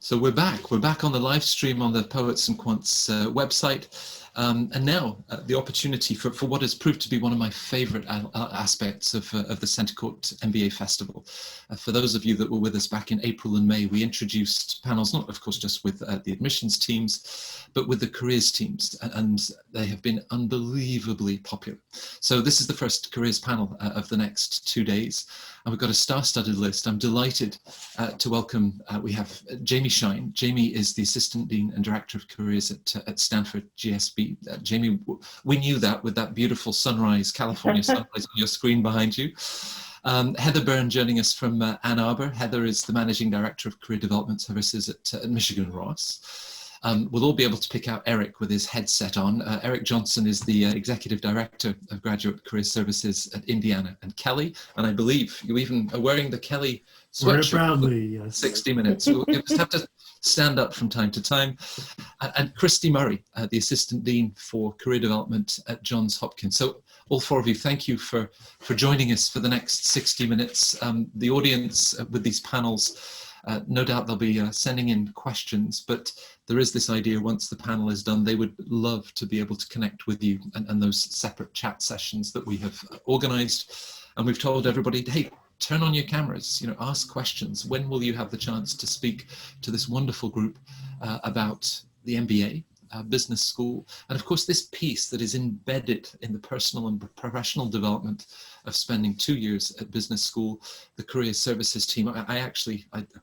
So we're back. We're back on the live stream on the Poets and Quants website. And now the opportunity for what has proved to be one of my favorite aspects of the Centre Court MBA Festival. For those of you that were with us back in April and May, we introduced panels, not of course just with the admissions teams, but with the careers teams, and they have been unbelievably popular. So this is the first careers panel of the next 2 days. And we've got a star-studded list. I'm delighted to welcome, we have Jamie Shine. Jamie is the Assistant Dean and Director of Careers at Stanford GSB. Jamie, we knew that with that beautiful sunrise, California sunrise on your screen behind you. Heather Byrne joining us from Ann Arbor. Heather is the Managing Director of Career Development Services at Michigan Ross. We'll all be able to pick out Eric with his headset on. Eric Johnson is the Executive Director of Graduate Career Services at Indiana and Kelley. And I believe you even are wearing the Kelley sweatshirt. Proudly, yes. 60 minutes. We'll just have to stand up from time to time. And Christy Murray, the Assistant Dean for Career Development at Johns Hopkins. So all four of you, thank you for joining us for the next 60 minutes. The audience with these panels, no doubt they'll be sending in questions, but there is this idea once the panel is done, they would love to be able to connect with you and those separate chat sessions that we have organized. And we've told everybody, hey, turn on your cameras, ask questions. When will you have the chance to speak to this wonderful group about the MBA, business school, and of course this piece that is embedded in the personal and professional development of spending 2 years at business school, the career services team. I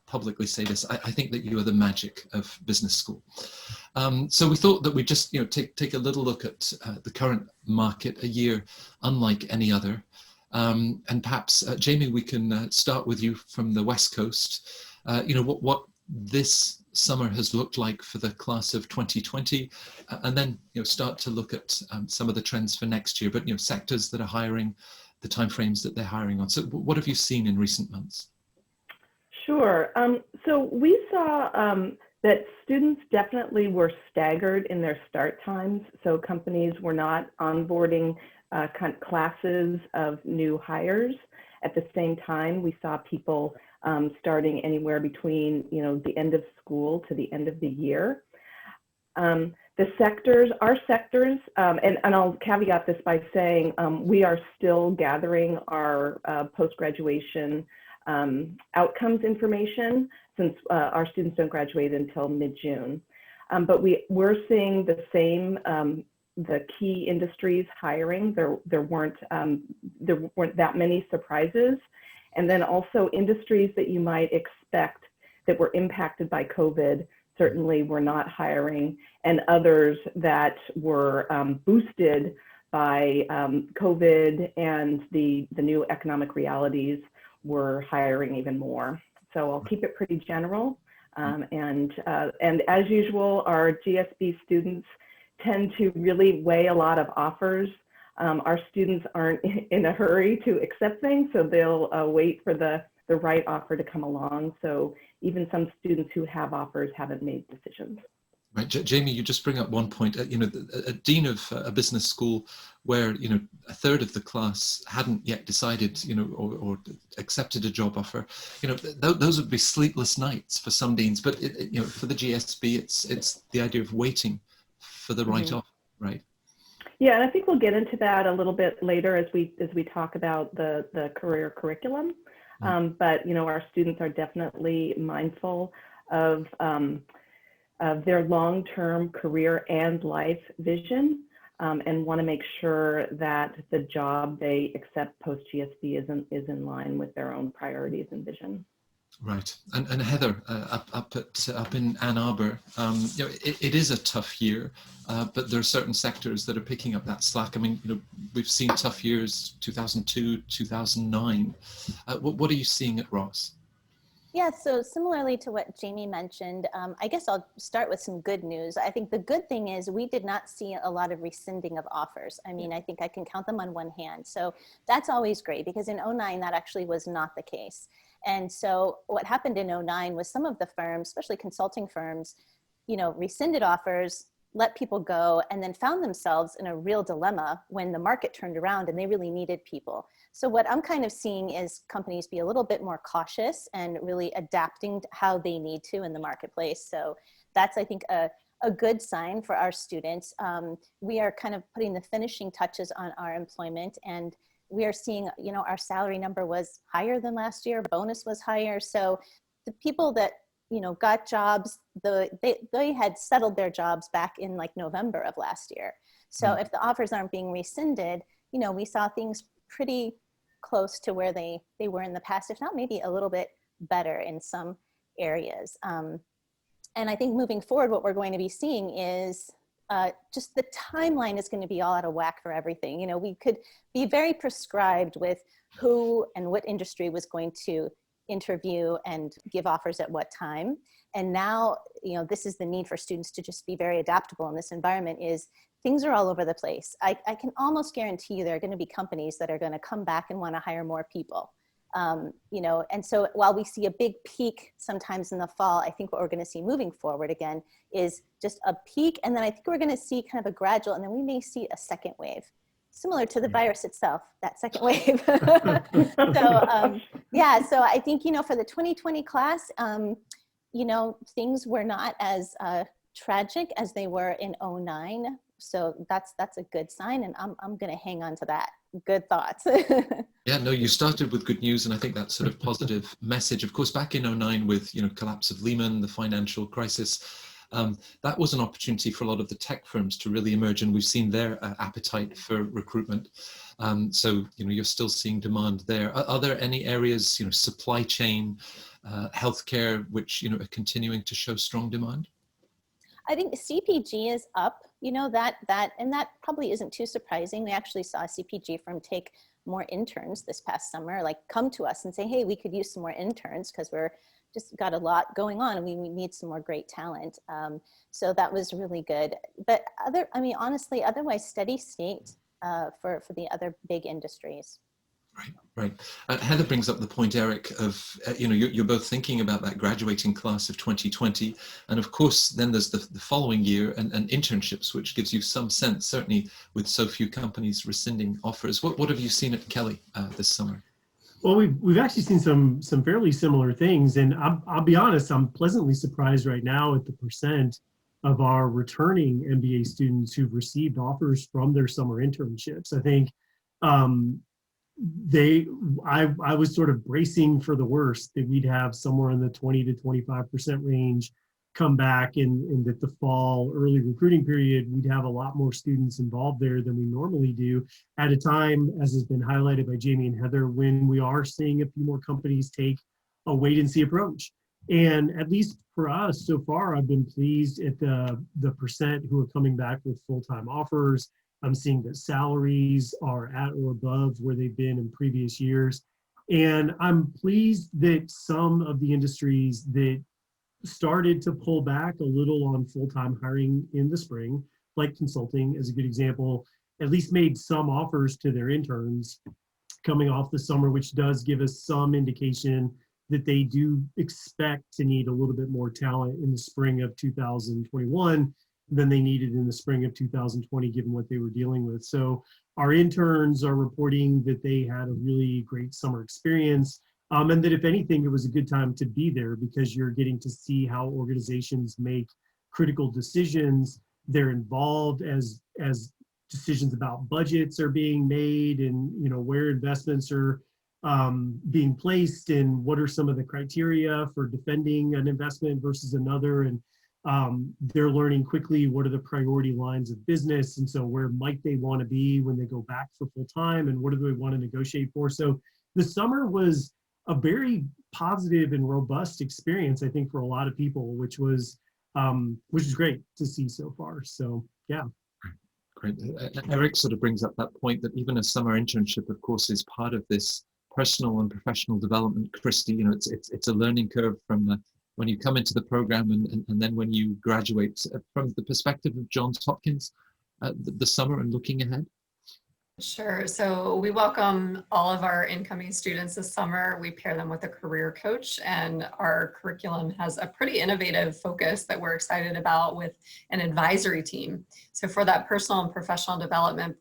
publicly say this, I think that you are the magic of business school. So we thought that we'd just take a little look at the current market, a year unlike any other. And perhaps, Jamie, we can start with you from the West Coast. What this summer has looked like for the class of 2020, and then start to look at some of the trends for next year, but sectors that are hiring, the timeframes that they're hiring on. So what have you seen in recent months? Sure. So we saw that students definitely were staggered in their start times. So companies were not onboarding classes of new hires. At the same time, we saw people starting anywhere between the end of school to the end of the year. Our sectors, and I'll caveat this by saying we are still gathering our post-graduation outcomes information, since our students don't graduate until mid-June. But we're seeing the same, the key industries hiring. There weren't that many surprises. And then also industries that you might expect that were impacted by COVID certainly were not hiring, and others that were boosted by COVID and the new economic realities were hiring even more. So I'll keep it pretty general. And as usual, our GSB students tend to really weigh a lot of offers. Our students aren't in a hurry to accept things, so they'll wait for the right offer to come along. So even some students who have offers haven't made decisions. Right, Jamie, you just bring up one point. A dean of a business school where a third of the class hadn't yet decided, or accepted a job offer. Those would be sleepless nights for some deans. But for the GSB, it's the idea of waiting for the right offer, right? Yeah, and I think we'll get into that a little bit later as we talk about the career curriculum. But our students are definitely mindful of their long-term career and life vision, and want to make sure that the job they accept post-GSB is in line with their own priorities and vision. Right, and Heather, up in Ann Arbor, it is a tough year, but there are certain sectors that are picking up that slack. I mean, we've seen tough years, 2002, 2009. What are you seeing at Ross? Yeah, so similarly to what Jamie mentioned, I guess I'll start with some good news. I think the good thing is we did not see a lot of rescinding of offers. I mean, I think I can count them on one hand. So that's always great, because in 2009, that actually was not the case. And so what happened in 2009 was some of the firms, especially consulting firms, rescinded offers, let people go, and then found themselves in a real dilemma when the market turned around and they really needed people. So what I'm kind of seeing is companies be a little bit more cautious and really adapting to how they need to in the marketplace. So that's, I think, a good sign for our students. We are kind of putting the finishing touches on our employment, and we are seeing, you know, our salary number was higher than last year, bonus was higher. So the people that, you know, got jobs, they had settled their jobs back in like November of last year. So if the offers aren't being rescinded, you know, we saw things pretty close to where they were in the past, if not maybe a little bit better in some areas. And I think moving forward, what we're going to be seeing is just the timeline is going to be all out of whack for everything. You know, we could be very prescribed with who and what industry was going to interview and give offers at what time. And now, you know, this is the need for students to just be very adaptable in this environment. Is things are all over the place. I can almost guarantee you there are going to be companies that are going to come back and want to hire more people. You know, and so while we see a big peak sometimes in the fall, I think what we're going to see moving forward again is just a peak. And then I think we're going to see kind of a gradual, and then we may see a second wave, similar to the virus itself, that second wave. So yeah, so I think, you know, for the 2020 class, you know, things were not as tragic as they were in 2009. So that's a good sign, and I'm going to hang on to that. Good thoughts. Yeah, no, you started with good news, and I think that sort of positive message. Of course, back in 2009 with, you know, collapse of Lehman, the financial crisis, that was an opportunity for a lot of the tech firms to really emerge, and we've seen their appetite for recruitment. So, you know, you're still seeing demand there. Are there any areas, you know, supply chain, healthcare, which, you know, are continuing to show strong demand? I think CPG is up, you know, and that probably isn't too surprising. We actually saw a CPG firm take more interns this past summer, like come to us and say, hey, we could use some more interns because we're just got a lot going on and we need some more great talent. So that was really good. But honestly, otherwise steady state for the other big industries. Right. Heather brings up the point, Eric, of, you know, you're both thinking about that graduating class of 2020. And of course, then there's the following year and internships, which gives you some sense, certainly with so few companies rescinding offers. What have you seen at Kelley this summer? Well, we've actually seen some fairly similar things. And I'll be honest, I'm pleasantly surprised right now at the percent of our returning MBA students who've received offers from their summer internships. I think I was sort of bracing for the worst, that we'd have somewhere in the 20 to 25% range come back, and that the fall early recruiting period, we'd have a lot more students involved there than we normally do at a time, as has been highlighted by Jamie and Heather, when we are seeing a few more companies take a wait and see approach. And at least for us so far, I've been pleased at the percent who are coming back with full-time offers. I'm seeing that salaries are at or above where they've been in previous years. And I'm pleased that some of the industries that started to pull back a little on full-time hiring in the spring, like consulting is a good example, at least made some offers to their interns coming off the summer, which does give us some indication that they do expect to need a little bit more talent in the spring of 2021 than they needed in the spring of 2020, given what they were dealing with. So our interns are reporting that they had a really great summer experience, and that if anything, it was a good time to be there because you're getting to see how organizations make critical decisions. They're involved as decisions about budgets are being made, and, you know, where investments are being placed, and what are some of the criteria for defending an investment versus another. And they're learning quickly what are the priority lines of business, and so where might they want to be when they go back for full time, and what do they want to negotiate for. So the summer was a very positive and robust experience, I think, for a lot of people, which is great to see so far. So yeah. Great. Eric sort of brings up that point that even a summer internship, of course, is part of this personal and professional development. Christy, you know, it's a learning curve from when you come into the program and then when you graduate. From the perspective of Johns Hopkins, the summer and looking ahead. Sure. So we welcome all of our incoming students this summer. We pair them with a career coach, and our curriculum has a pretty innovative focus that we're excited about with an advisory team. So for that personal and professional development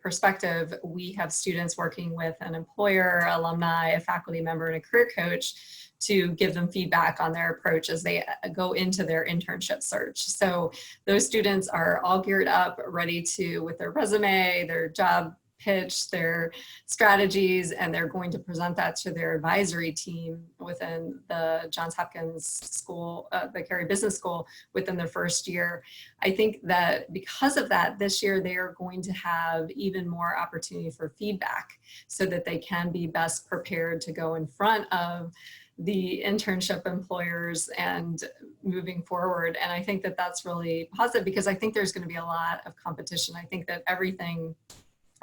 perspective, we have students working with an employer, alumni, a faculty member, and a career coach to give them feedback on their approach as they go into their internship search. So those students are all geared up, ready to, with their resume, their job pitch, their strategies, and they're going to present that to their advisory team within the Johns Hopkins School, the Kelley Business School, within their first year. I think that because of that, this year they are going to have even more opportunity for feedback so that they can be best prepared to go in front of the internship employers and moving forward. And I think that that's really positive because I think there's going to be a lot of competition. I think that everything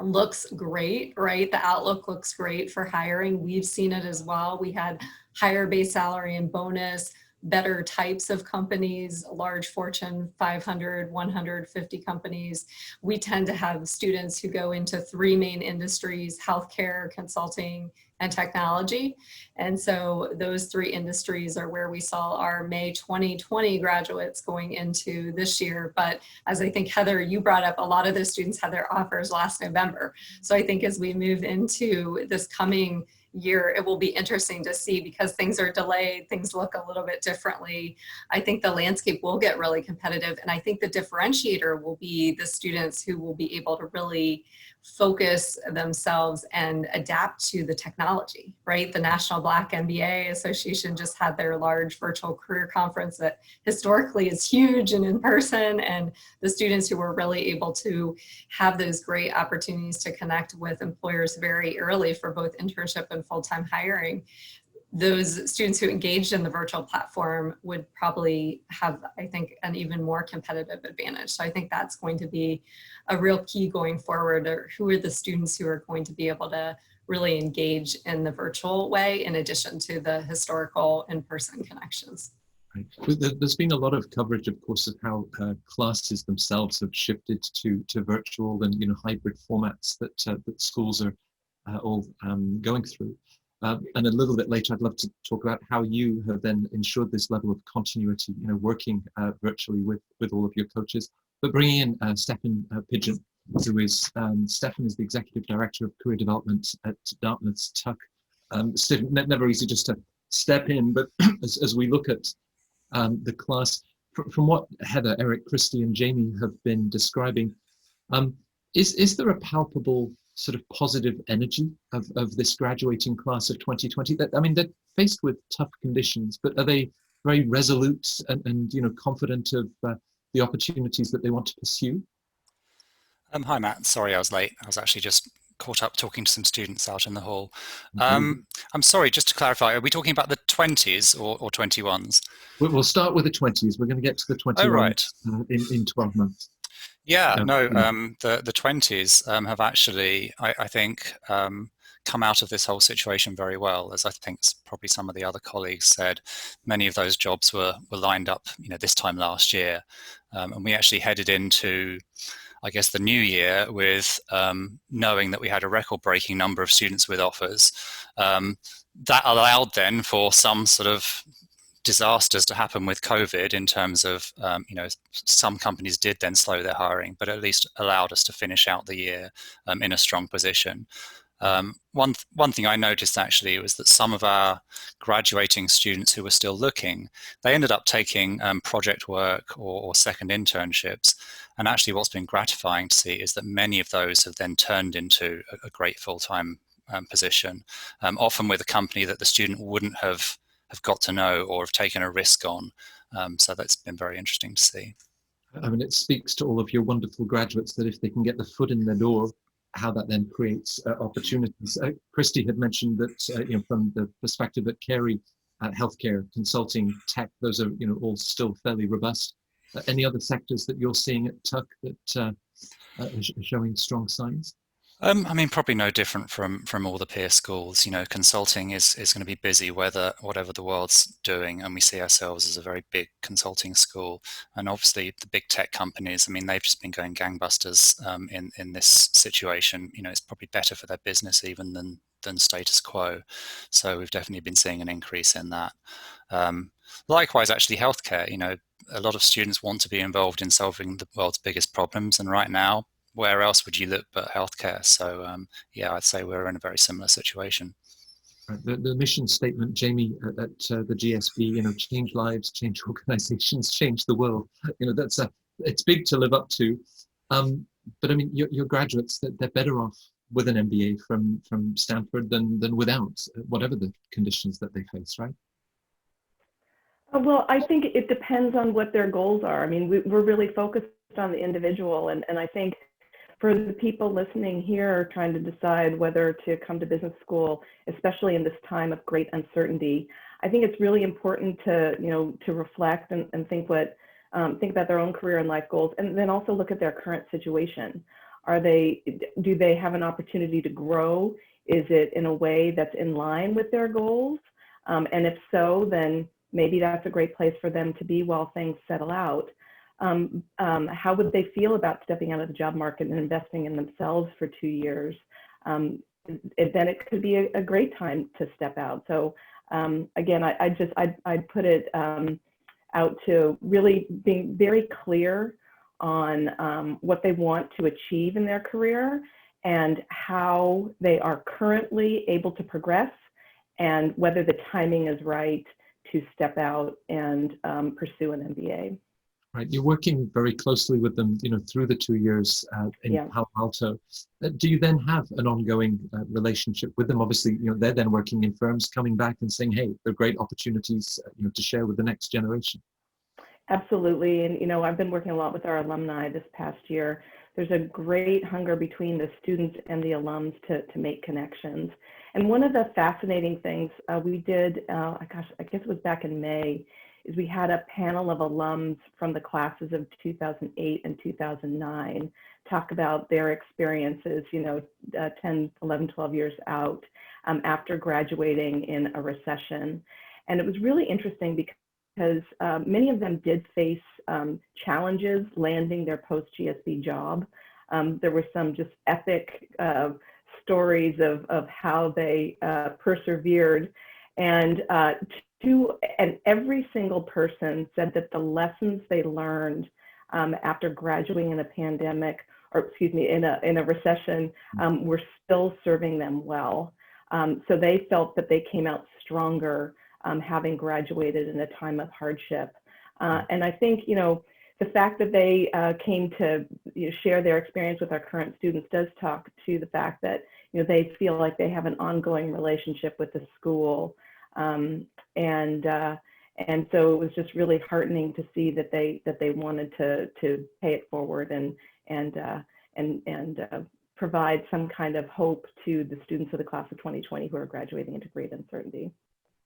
looks great, right? The outlook looks great for hiring. We've seen it as well. We had higher base salary and bonus, better types of companies, large Fortune 500, 150 companies. We tend to have students who go into three main industries: healthcare, consulting, and technology. And so those three industries are where we saw our May 2020 graduates going into this year. But as I think, Heather, you brought up, a lot of those students had their offers last November. So I think as we move into this coming year, it will be interesting to see, because things are delayed, things look a little bit differently. I think the landscape will get really competitive. And I think the differentiator will be the students who will be able to really focus themselves and adapt to the technology, right? The National Black MBA Association just had their large virtual career conference that historically is huge and in person, and the students who were really able to have those great opportunities to connect with employers very early for both internship and full-time hiring, those students who engaged in the virtual platform would probably have, I think, an even more competitive advantage. So I think that's going to be a real key going forward, or who are the students who are going to be able to really engage in the virtual way in addition to the historical in-person connections. Right. There's been a lot of coverage, of course, of how classes themselves have shifted to virtual and hybrid formats that that schools are all going through. And a little bit later, I'd love to talk about how you have then ensured this level of continuity, working virtually with all of your coaches. But bringing in Stefan Pigeon, who is Stefan is the executive director of career development at Dartmouth's Tuck. Stefan, never easy just to step in, but as we look at the class, from what Heather, Eric, Christy, and Jamie have been describing, is there a palpable sort of positive energy of this graduating class of 2020? I mean, they're faced with tough conditions, but are they very resolute and confident of the opportunities that they want to pursue? Hi, Matt. Sorry I was late. I was actually just caught up talking to some students out in the hall. I'm sorry, just to clarify, are we talking about the 20s or 21s? We'll start with the 20s. We're going to get to the 21s right. in 12 months. Yeah, the 20s have actually, I think, come out of this whole situation very well. As I think probably some of the other colleagues said, many of those jobs were lined up, this time last year. And we actually headed into, I guess, the new year with knowing that we had a record-breaking number of students with offers. That allowed then for some sort of disasters to happen with COVID in terms of, some companies did then slow their hiring, but at least allowed us to finish out the year in a strong position. One thing I noticed actually was that some of our graduating students who were still looking, they ended up taking project work or second internships. And actually what's been gratifying to see is that many of those have then turned into a great full-time position, often with a company that the student wouldn't have got to know or have taken a risk on. So that's been very interesting to see. I mean, it speaks to all of your wonderful graduates that if they can get the foot in the door, how that then creates opportunities. Christy had mentioned that from the perspective at Kelley, healthcare, consulting, tech, those are all still fairly robust. Any other sectors that you're seeing at Tuck that are showing strong signs? I mean, probably no different from all the peer schools. You know, consulting is going to be busy whatever the world's doing, and we see ourselves as a very big consulting school. And obviously, the big tech companies, I mean, they've just been going gangbusters in this situation. You know, it's probably better for their business even than status quo. So we've definitely been seeing an increase in that. Likewise, actually, healthcare. You know, a lot of students want to be involved in solving the world's biggest problems, and right now, where else would you look but healthcare? So yeah, I'd say we're in a very similar situation. Right. The mission statement, Jamie, at the GSB, you know, change lives, change organizations, change the world. You know, it's big to live up to. But I mean, your graduates, they're better off with an MBA from Stanford than without, whatever the conditions that they face, right? Well, I think it depends on what their goals are. I mean, we're really focused on the individual, and I think for the people listening here trying to decide whether to come to business school, especially in this time of great uncertainty, I think it's really important to, you know, to reflect and think about their own career and life goals, and then also look at their current situation. Do they have an opportunity to grow? Is it in a way that's in line with their goals? And if so, then maybe that's a great place for them to be while things settle out. How would they feel about stepping out of the job market and investing in themselves for 2 years? Then it could be a great time to step out. So again, I'd put it out to really being very clear on what they want to achieve in their career and how they are currently able to progress, and whether the timing is right to step out and pursue an MBA. Right, you're working very closely with them, you know, through the 2 years in Palo Alto. Do you then have an ongoing relationship with them? Obviously, you know, they're then working in firms, coming back and saying, "Hey, there are great opportunities, you know, to share with the next generation." Absolutely, and you know, I've been working a lot with our alumni this past year. There's a great hunger between the students and the alums to make connections. And one of the fascinating things we did, I guess it was back in May, is we had a panel of alums from the classes of 2008 and 2009 talk about their experiences, you know, 10, 11, 12 years out after graduating in a recession. And it was really interesting because many of them did face challenges landing their post-GSB job. There were some just epic stories of how they persevered, and every single person said that the lessons they learned after graduating in a pandemic, or excuse me, in a recession, were still serving them well. So they felt that they came out stronger having graduated in a time of hardship. And I think, you know, the fact that they came to share their experience with our current students does talk to the fact that, you know, they feel like they have an ongoing relationship with the school. And so it was just really heartening to see that they wanted to pay it forward and provide some kind of hope to the students of the class of 2020 who are graduating into great uncertainty.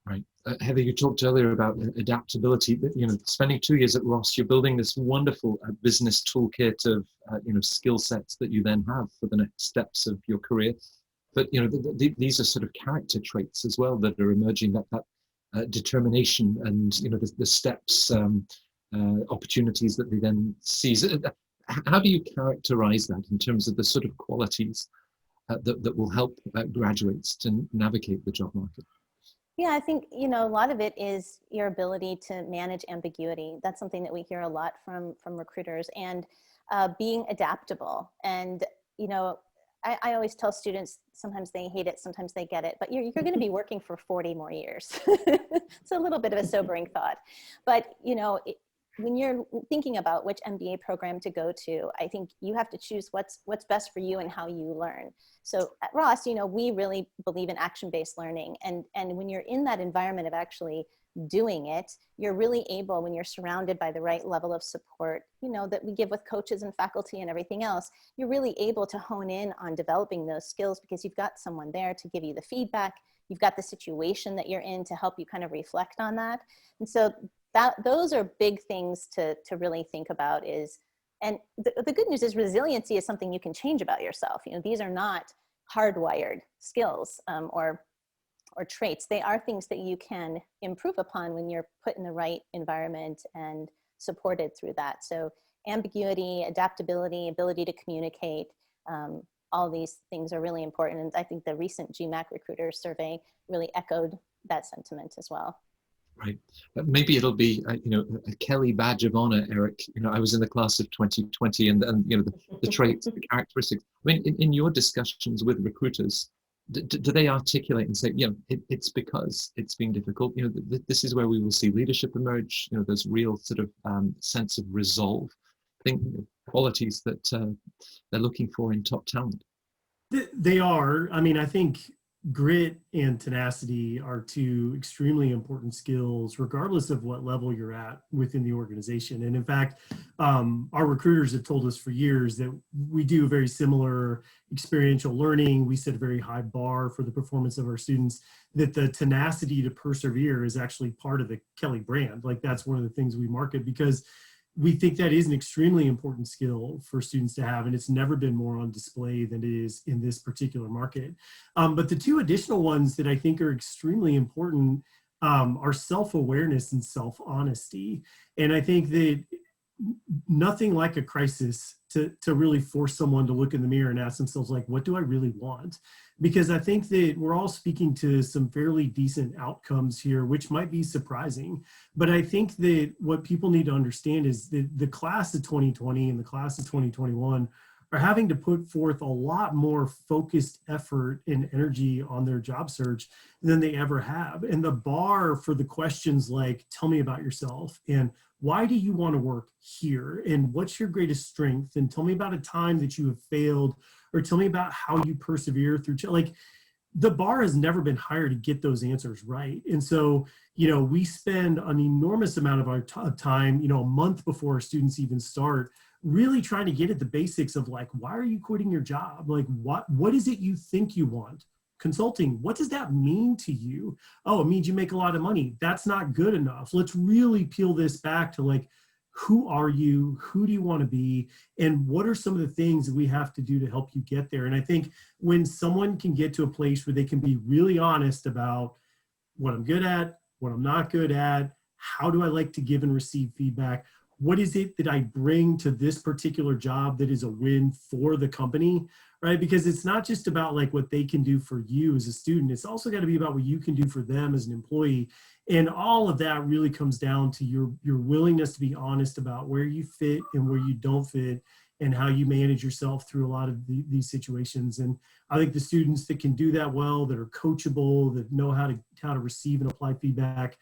Right. Heather, you talked earlier about adaptability. You know, spending 2 years at Ross, you're building this wonderful business toolkit of, you know, skill sets that you then have for the next steps of your career. But, you know, these are sort of character traits as well that are emerging, that determination and, you know, the steps, opportunities that they then seize. How do you characterize that in terms of the sort of qualities that will help graduates to navigate the job market? Yeah, I think, you know, a lot of it is your ability to manage ambiguity. That's something that we hear a lot from recruiters, and being adaptable. And, you know, I always tell students, sometimes they hate it, sometimes they get it, but you're going to be working for 40 more years. It's a little bit of a sobering thought. But, you know, when you're thinking about which MBA program to go to, I think you have to choose what's best for you and how you learn. So at Ross, you know, we really believe in action-based learning. And when you're in that environment of actually doing it, you're really able, when you're surrounded by the right level of support, you know, that we give with coaches and faculty and everything else, you're really able to hone in on developing those skills because you've got someone there to give you the feedback. You've got the situation that you're in to help you kind of reflect on that. And so those are big things to really think about is, And the good news is resiliency is something you can change about yourself. You know, these are not hardwired skills or traits. They are things that you can improve upon when you're put in the right environment and supported through that. So ambiguity, adaptability, ability to communicate, all these things are really important. And I think the recent GMAC recruiter survey really echoed that sentiment as well. Right. Maybe it'll be, a Kelley badge of honor, Eric. I was in the class of 2020 and the traits, the characteristics. I mean, in your discussions with recruiters, do they articulate and say, it's because it's been difficult, this is where we will see leadership emerge, there's real sort of sense of resolve, I think qualities that they're looking for in top talent? They are. I mean, I think grit and tenacity are two extremely important skills, regardless of what level you're at within the organization. And in fact, our recruiters have told us for years that we do very similar experiential learning. We set a very high bar for the performance of our students, that the tenacity to persevere is actually part of the Kelley brand. Like, that's one of the things we market, because we think that is an extremely important skill for students to have, and it's never been more on display than it is in this particular market. But the two additional ones that I think are extremely important are self-awareness and self-honesty. And I think that nothing like a crisis to really force someone to look in the mirror and ask themselves, like, what do I really want? Because I think that we're all speaking to some fairly decent outcomes here, which might be surprising. But I think that what people need to understand is that the class of 2020 and the class of 2021 are having to put forth a lot more focused effort and energy on their job search than they ever have. And the bar for the questions like, tell me about yourself, and why do you want to work here, and what's your greatest strength, and tell me about a time that you have failed, or tell me about how you persevere through, like, the bar has never been higher to get those answers right. And so, we spend an enormous amount of our time, a month before our students even start, really trying to get at the basics of, like, why are you quitting your job? Like, what is it you think you want? Consulting, what does that mean to you? Oh, it means you make a lot of money. That's not good enough. Let's really peel this back to, like, who are you? Who do you want to be? And what are some of the things that we have to do to help you get there? And I think when someone can get to a place where they can be really honest about what I'm good at, what I'm not good at, how do I like to give and receive feedback? What is it that I bring to this particular job that is a win for the company, right? Because it's not just about, like, what they can do for you as a student. It's also got to be about what you can do for them as an employee. And all of that really comes down to your willingness to be honest about where you fit and where you don't fit, and how you manage yourself through a lot of these situations. And I think the students that can do that well, that are coachable, that know how to receive and apply feedback,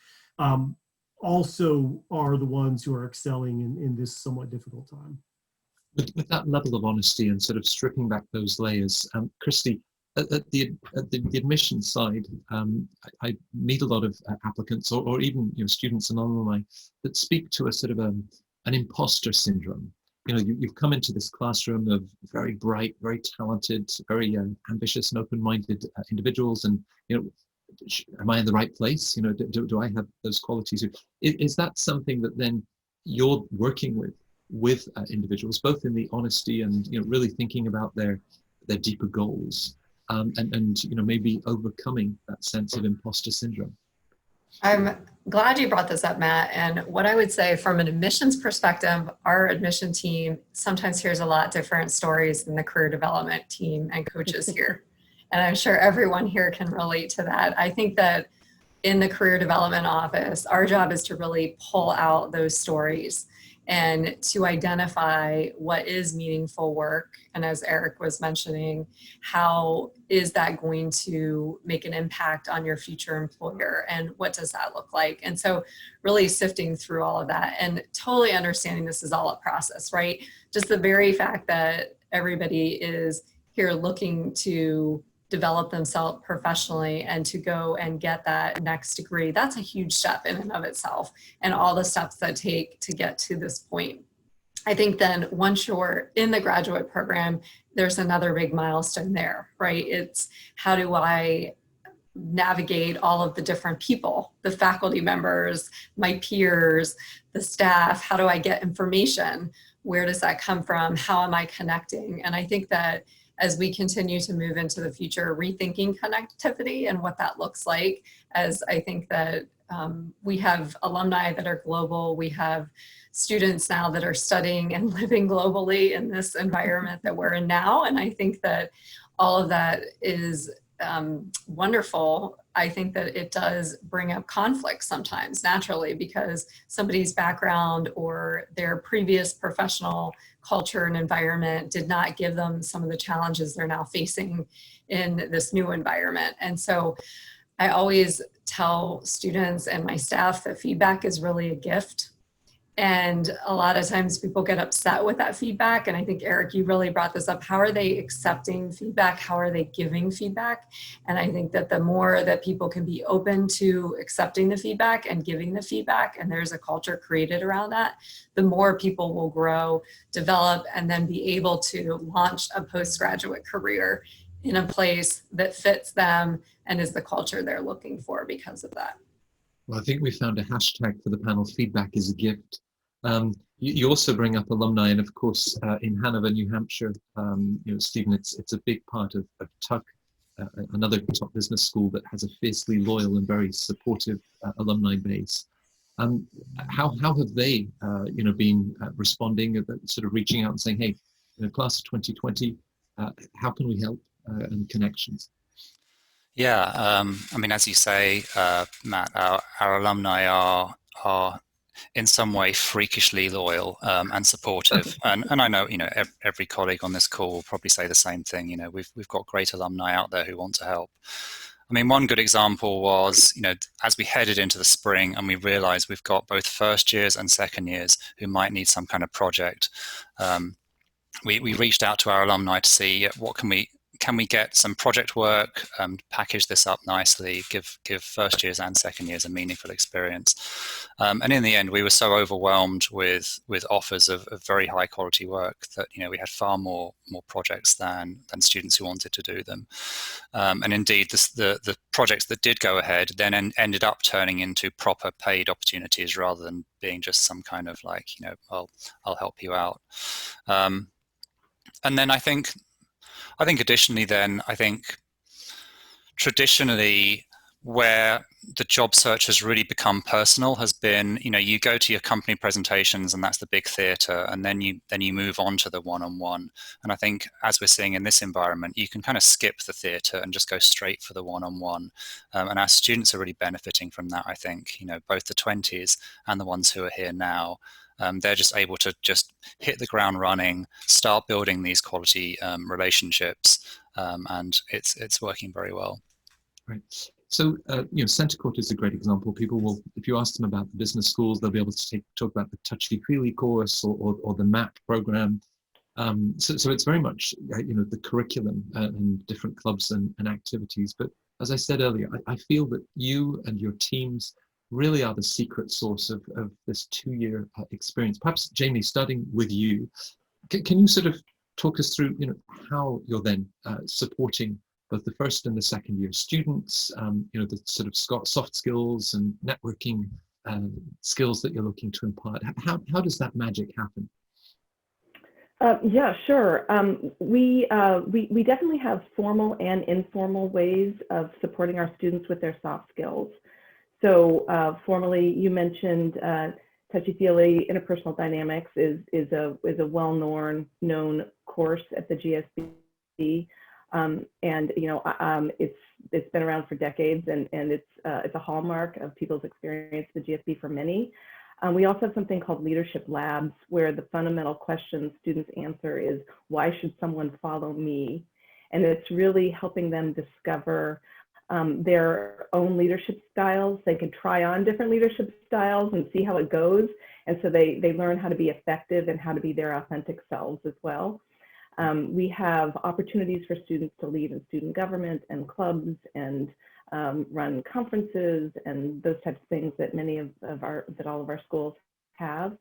also are the ones who are excelling in this somewhat difficult time. With that level of honesty and sort of stripping back those layers, Christy, at the admission side, I meet a lot of applicants or even students and alumni that speak to a sort of an imposter syndrome. You've come into this classroom of very bright, very talented, very ambitious and open-minded individuals, and am I in the right place? Do I have those qualities? Is that something that then you're working with individuals, both in the honesty and really thinking about their deeper goals, and maybe overcoming that sense of imposter syndrome? I'm glad you brought this up, Matt. And what I would say from an admissions perspective, our admission team sometimes hears a lot different stories than the career development team and coaches here. And I'm sure everyone here can relate to that. I think that in the career development office, our job is to really pull out those stories and to identify what is meaningful work. And as Eric was mentioning, how is that going to make an impact on your future employer, and what does that look like? And so really sifting through all of that and totally understanding this is all a process, right? Just the very fact that everybody is here looking to develop themselves professionally and to go and get that next degree, that's a huge step in and of itself, and all the steps that take to get to this point. I think then once you're in the graduate program, there's another big milestone there, right? It's how do I navigate all of the different people, the faculty members, my peers, the staff, how do I get information? Where does that come from? How am I connecting? And I think that as we continue to move into the future, rethinking connectivity and what that looks like, as I think that we have alumni that are global, we have students now that are studying and living globally in this environment that we're in now. And I think that all of that is wonderful. I think that it does bring up conflict sometimes naturally, because somebody's background or their previous professional culture and environment did not give them some of the challenges they're now facing in this new environment. And so I always tell students and my staff that feedback is really a gift. And a lot of times people get upset with that feedback. And I think, Eric, you really brought this up. How are they accepting feedback? How are they giving feedback? And I think that the more that people can be open to accepting the feedback and giving the feedback, and there's a culture created around that, the more people will grow, develop, and then be able to launch a postgraduate career in a place that fits them and is the culture they're looking for because of that. Well, I think we found a hashtag for the panel, feedback is a gift. You also bring up alumni, and of course, in Hanover, New Hampshire, Stephen, it's a big part of Tuck, another top business school that has a fiercely loyal and very supportive alumni base. How have they, been responding, sort of reaching out and saying, hey, class of 2020, how can we help, and connections? Yeah, I mean, as you say, Matt, our alumni are in some way freakishly loyal and supportive, and I know every colleague on this call will probably say the same thing. We've got great alumni out there who want to help. I mean, one good example was, as we headed into the spring and we realized we've got both first years and second years who might need some kind of project. We reached out to our alumni to see what can we get some project work, package this up nicely, give first years and second years a meaningful experience. And in the end, we were so overwhelmed with offers of very high quality work that we had far more projects than students who wanted to do them. And indeed, the projects that did go ahead then ended up turning into proper paid opportunities rather than being just some kind of like, I'll help you out. And then I think additionally then, I think traditionally where the job search has really become personal has been, you go to your company presentations and that's the big theatre, and then you move on to the one-on-one. And I think as we're seeing in this environment, you can kind of skip the theatre and just go straight for the one-on-one. And our students are really benefiting from that, I think, both the 20s and the ones who are here now. They're just able to just hit the ground running, start building these quality relationships, and it's working very well. Right. So, Centre Court is a great example. People will, if you ask them about the business schools, they'll be able to talk about the touchy-feely course or the MAP program. So it's very much, the curriculum and different clubs and activities. But as I said earlier, I feel that you and your teams really are the secret source of this 2-year experience. Perhaps, Jamie, starting with you, can you sort of talk us through, how you're then supporting both the first and the second year students, the sort of soft skills and networking skills that you're looking to impart? How does that magic happen? Yeah, sure. We definitely have formal and informal ways of supporting our students with their soft skills. So formally, you mentioned touchy-feely interpersonal dynamics is a well-known course at the GSB, and it's been around for decades, and it's a hallmark of people's experience at the GSB for many. We also have something called leadership labs, where the fundamental question students answer is, why should someone follow me? And it's really helping them discover their own leadership styles. They can try on different leadership styles and see how it goes. And so they learn how to be effective and how to be their authentic selves as well. We have opportunities for students to lead in student government and clubs and run conferences and those types of things that all of our schools have.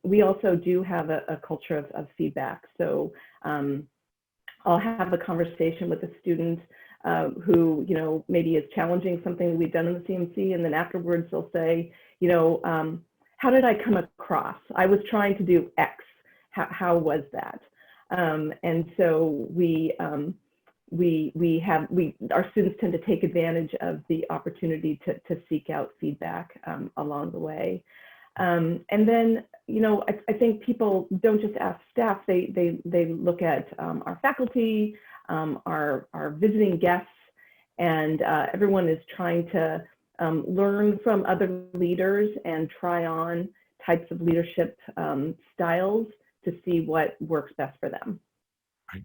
We also do have a culture of feedback. So I'll have a conversation with a student who, maybe is challenging something we've done in the CMC, and then afterwards they'll say, how did I come across? I was trying to do X. how was that? And so our students tend to take advantage of the opportunity to seek out feedback along the way. And then, I think people don't just ask staff, they look at our faculty, our visiting guests, and everyone is trying to learn from other leaders and try on types of leadership styles to see what works best for them. Right.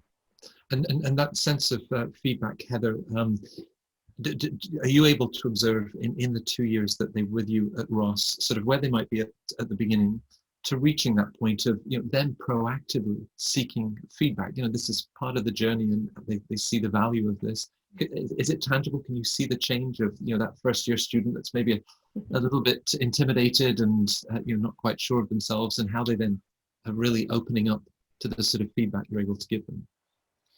And that sense of feedback, Heather, are you able to observe in the 2 years that they were with you at Ross, sort of where they might be at the beginning to reaching that point of them proactively seeking feedback? This is part of the journey, and they see the value of this. Is it tangible? Can you see the change of that first year student that's maybe a little bit intimidated and not quite sure of themselves, and how they then are really opening up to the sort of feedback you're able to give them?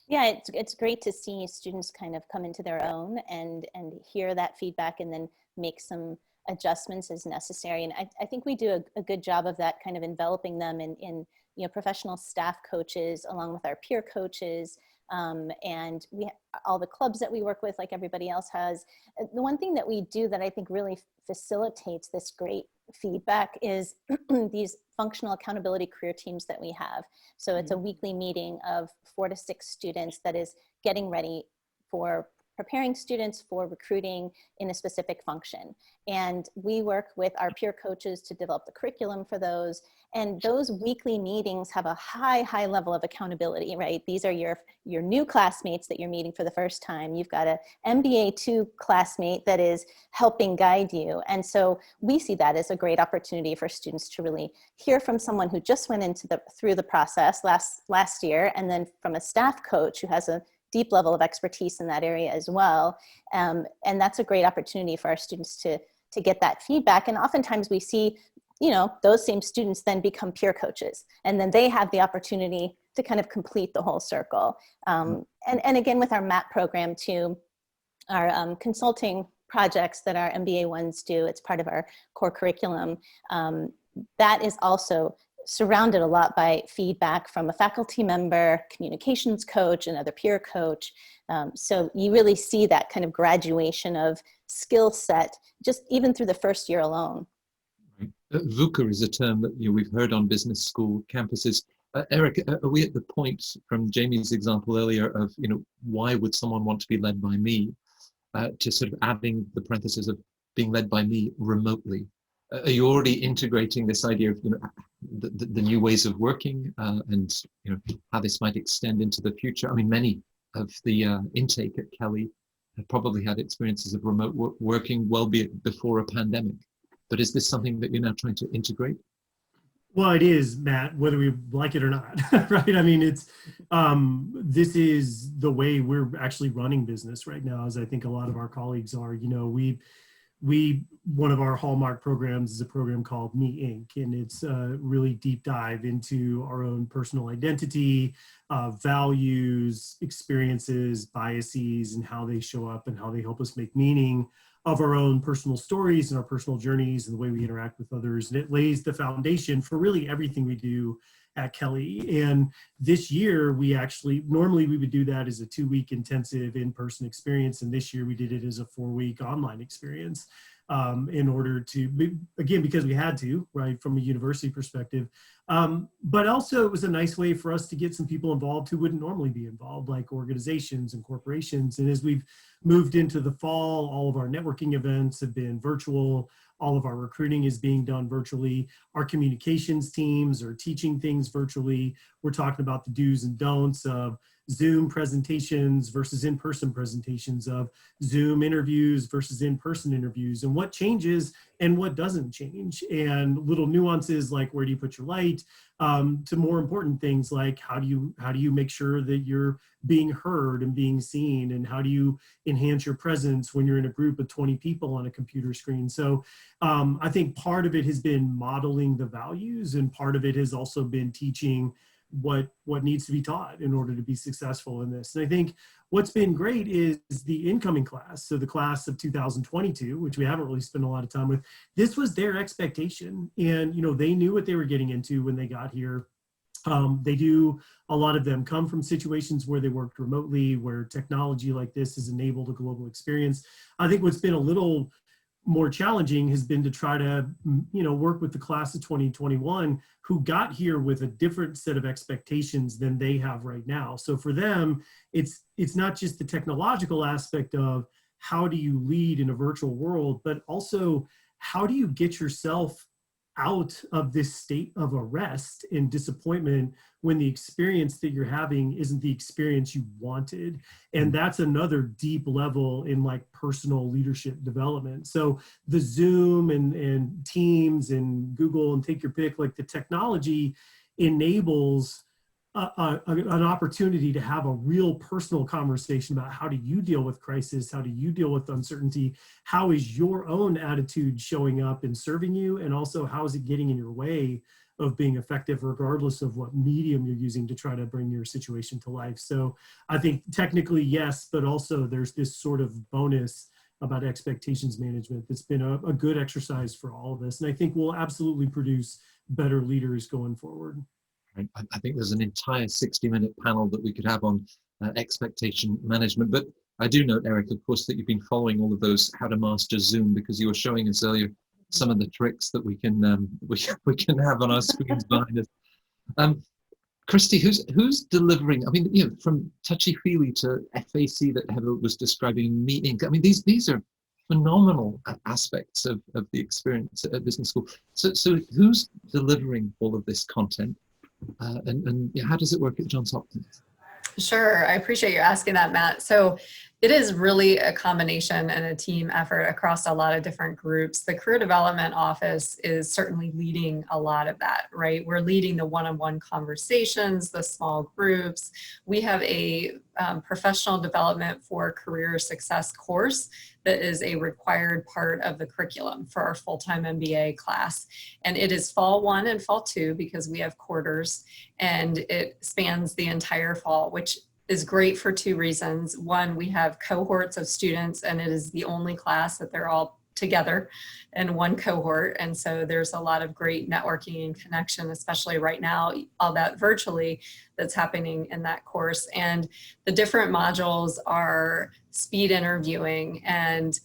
Yeah, it's great to see students kind of come into their own and hear that feedback and then make some adjustments as necessary. And I think we do a good job of that, kind of enveloping them in professional staff coaches along with our peer coaches. And all the clubs that we work with, like everybody else has. The one thing that we do that I think really facilitates this great feedback is these functional accountability career teams that we have. So it's a weekly meeting of 4 to 6 students that is getting ready for preparing students for recruiting in a specific function. And we work with our peer coaches to develop the curriculum for those. And those weekly meetings have a high level of accountability, right? These are your new classmates that you're meeting for the first time. You've got a MBA 2 classmate that is helping guide you. And so we see that as a great opportunity for students to really hear from someone who just went through the process last year, and then from a staff coach who has a deep level of expertise in that area as well. And that's a great opportunity for our students to get that feedback. And oftentimes we see, those same students then become peer coaches, and then they have the opportunity to kind of complete the whole circle. And again, with our MAP program too, our consulting projects that our MBA ones do, it's part of our core curriculum. That is also surrounded a lot by feedback from a faculty member, communications coach, another peer coach. So you really see that kind of graduation of skill set, just even through the first year alone. Right. VUCA is a term that we've heard on business school campuses. Eric, are we at the point from Jamie's example earlier of, why would someone want to be led by me, to sort of adding the parenthesis of being led by me remotely? Are you already integrating this idea of the new ways of working and how this might extend into the future? I mean, many of the intake at Kelley have probably had experiences of remote working well before a pandemic. But is this something that you're now trying to integrate? Well, it is, Matt, whether we like it or not, right? I mean, it's this is the way we're actually running business right now, as I think a lot of our colleagues are. We one of our hallmark programs is a program called Me Inc., and it's a really deep dive into our own personal identity, values, experiences, biases, and how they show up and how they help us make meaning of our own personal stories and our personal journeys and the way we interact with others. And it lays the foundation for really everything we do at Kelley. And this year, normally we would do that as a 2-week intensive in-person experience. And this year we did it as a 4-week online experience in order to, again, because we had to, right, from a university perspective. But also it was a nice way for us to get some people involved who wouldn't normally be involved, like organizations and corporations. And as we've moved into the fall, all of our networking events have been virtual. All of our recruiting is being done virtually. Our communications teams are teaching things virtually. We're talking about the do's and don'ts of Zoom presentations versus in-person presentations, of Zoom interviews versus in-person interviews, and what changes and what doesn't change, and little nuances like where do you put your light, to more important things like how do you make sure that you're being heard and being seen, and how do you enhance your presence when you're in a group of 20 people on a computer screen. So I think part of it has been modeling the values, and part of it has also been teaching what needs to be taught in order to be successful in this. And I think what's been great is the incoming class. So the class of 2022, which we haven't really spent a lot of time with, this was their expectation. And, they knew what they were getting into when they got here. A lot of them come from situations where they worked remotely, where technology like this has enabled a global experience. I think what's been a little more challenging has been to try to, work with the class of 2021 who got here with a different set of expectations than they have right now. So for them, it's not just the technological aspect of how do you lead in a virtual world, but also how do you get yourself out of this state of arrest and disappointment when the experience that you're having isn't the experience you wanted. And that's another deep level in like personal leadership development. So the Zoom and Teams and Google and take your pick, like the technology enables an opportunity to have a real personal conversation about how do you deal with crisis, how do you deal with uncertainty, how is your own attitude showing up and serving you, and also how is it getting in your way of being effective regardless of what medium you're using to try to bring your situation to life. So I think technically yes, but also there's this sort of bonus about expectations management that's been a good exercise for all of us, and I think will absolutely produce better leaders going forward. I think there's an entire 60-minute panel that we could have on expectation management. But I do note, Eric, of course, that you've been following all of those how to master Zoom, because you were showing us earlier some of the tricks that we can have on our screens behind us. Christy, who's delivering? I mean, from touchy-feely to FAC that Heather was describing, meetings. I mean, these are phenomenal aspects of the experience at business school. So who's delivering all of this content? And how does it work at Johns Hopkins? Sure, I appreciate you asking that, Matt. So it is really a combination and a team effort across a lot of different groups. The Career Development Office is certainly leading a lot of that, right? We're leading the one-on-one conversations, the small groups. We have a professional development for career success course that is a required part of the curriculum for our full-time MBA class. And it is fall 1 and fall 2 because we have quarters, and it spans the entire fall, which is great for 2 reasons. One, we have cohorts of students, and it is the only class that they're all together in one cohort. And so there's a lot of great networking and connection, especially right now, all that virtually that's happening in that course. And the different modules are speed interviewing, and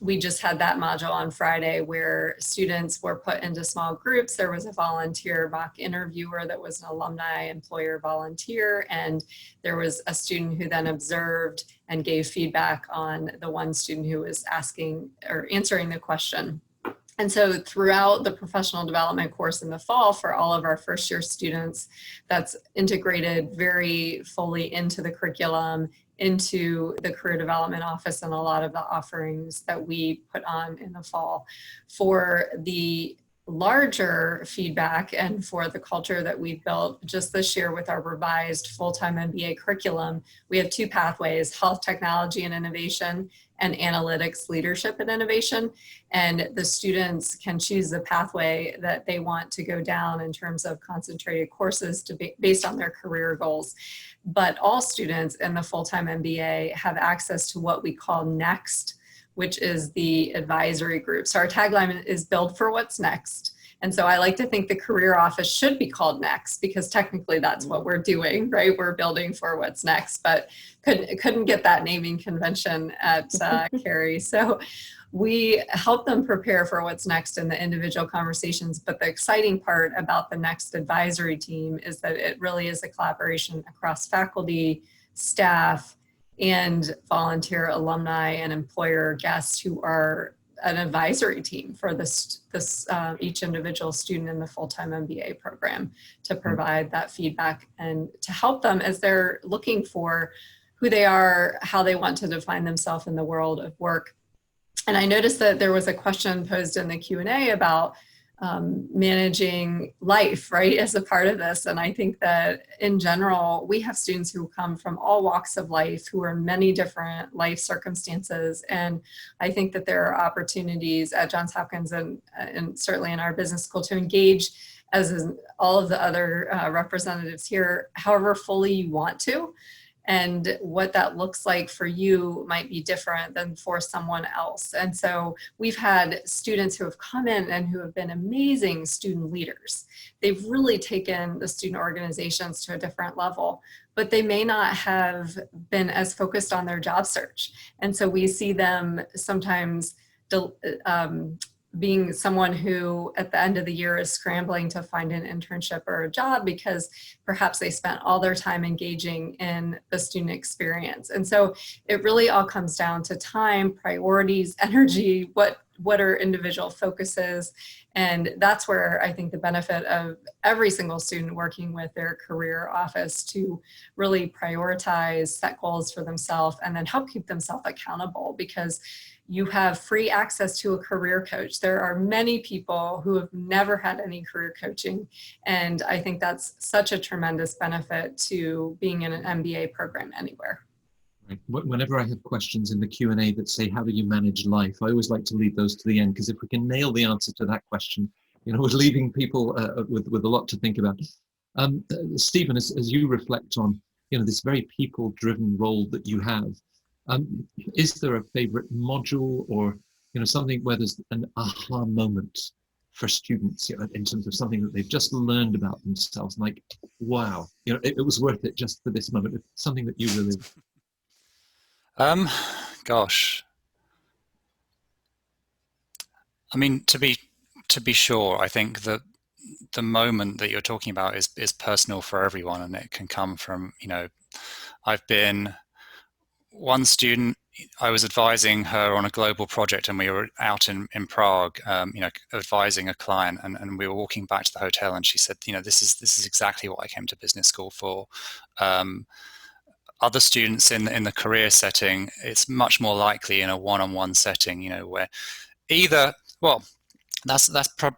we just had that module on Friday where students were put into small groups. There was a volunteer mock interviewer that was an alumni employer volunteer, and there was a student who then observed and gave feedback on the one student who was asking or answering the question. And so throughout the professional development course in the fall for all of our first year students, that's integrated very fully into the curriculum, into the Career Development Office, and a lot of the offerings that we put on in the fall. For the larger feedback and for the culture that we've built just this year with our revised full-time MBA curriculum, we have 2 pathways: health, technology, and innovation, and analytics, leadership, and innovation. And the students can choose the pathway that they want to go down in terms of concentrated courses based on their career goals. But all students in the full-time MBA have access to what we call Next, which is the advisory group. So our tagline is build for what's next. And so I like to think the career office should be called Next, because technically that's what we're doing, right? We're building for what's next, but couldn't get that naming convention at Carey. So we help them prepare for what's next in the individual conversations. But the exciting part about the Next advisory team is that it really is a collaboration across faculty, staff, and volunteer alumni and employer guests who are an advisory team for each individual student in the full-time MBA program to provide that feedback and to help them as they're looking for who they are, how they want to define themselves in the world of work. And I noticed that there was a question posed in the Q&A about managing life, right, as a part of this. And I think that in general, we have students who come from all walks of life, who are in many different life circumstances. And I think that there are opportunities at Johns Hopkins and certainly in our business school to engage, as in all of the other representatives here, however fully you want to. and what that looks like for you might be different than for someone else. And so we've had students who have come in and who have been amazing student leaders. They've really taken the student organizations to a different level, but they may not have been as focused on their job search. And so we see them sometimes being someone who at the end of the year is scrambling to find an internship or a job because perhaps they spent all their time engaging in the student experience. And so it really all comes down to time, priorities, energy, what are individual focuses. And that's where I think the benefit of every single student working with their career office to really prioritize, set goals for themselves, and then help keep themselves accountable, because you have free access to a career coach. There are many people who have never had any career coaching. And I think that's such a tremendous benefit to being in an MBA program anywhere. Right. Whenever I have questions in the Q&A that say, how do you manage life? I always like to leave those to the end, because if we can nail the answer to that question, we're leaving people with a lot to think about. Stephen, as you reflect on, this very people-driven role that you have, is there a favorite module or, something where there's an aha moment for students, in terms of something that they've just learned about themselves, like, wow, it was worth it just for this moment, something that you really... Gosh. I mean, to be sure, I think that the moment that you're talking about is personal for everyone, and it can come from, I've been one student, I was advising her on a global project, and we were out in Prague, advising a client, and we were walking back to the hotel, and she said, this is exactly what I came to business school for. Other students in the career setting, it's much more likely in a one-on-one setting, where either, well, that's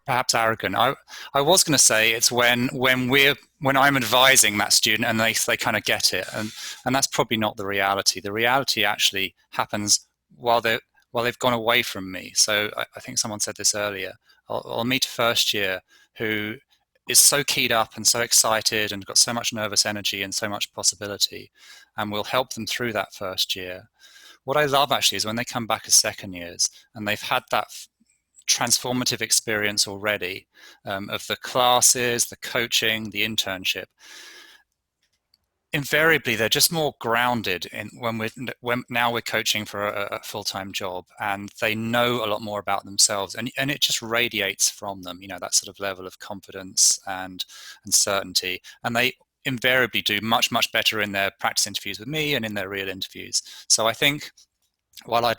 perhaps arrogant. I was going to say it's when I'm advising that student and they kind of get it, and that's probably not the reality. The reality actually happens while they've gone away from me. So I think someone said this earlier. I'll meet a first year who is so keyed up and so excited and got so much nervous energy and so much possibility, and we'll help them through that first year. What I love actually is when they come back as second years and they've had that transformative experience already, of the classes, the coaching, the internship. Invariably, they're just more grounded in when now we're coaching for a full-time job, and they know a lot more about themselves, and it just radiates from them, that sort of level of confidence and certainty, and they invariably do much better in their practice interviews with me and in their real interviews. So I think, while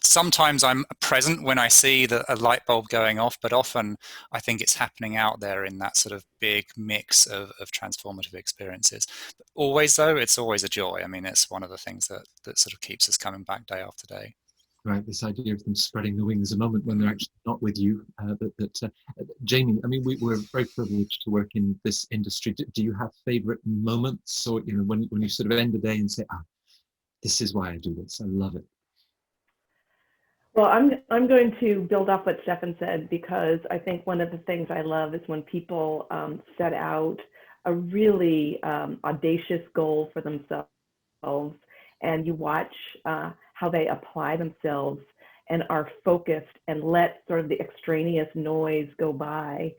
sometimes I'm present when I see a light bulb going off, but often I think it's happening out there in that sort of big mix of transformative experiences. But always, though, it's always a joy. I mean, it's one of the things that sort of keeps us coming back day after day. Right, this idea of them spreading the wings, a moment when they're actually not with you. Jamie, I mean, we're very privileged to work in this industry. Do you have favorite moments, or when you sort of end the day and say, this is why I do this, I love it? Well, I'm going to build off what Stefan said, because I think one of the things I love is when people set out a really audacious goal for themselves, and you watch how they apply themselves and are focused and let sort of the extraneous noise go by,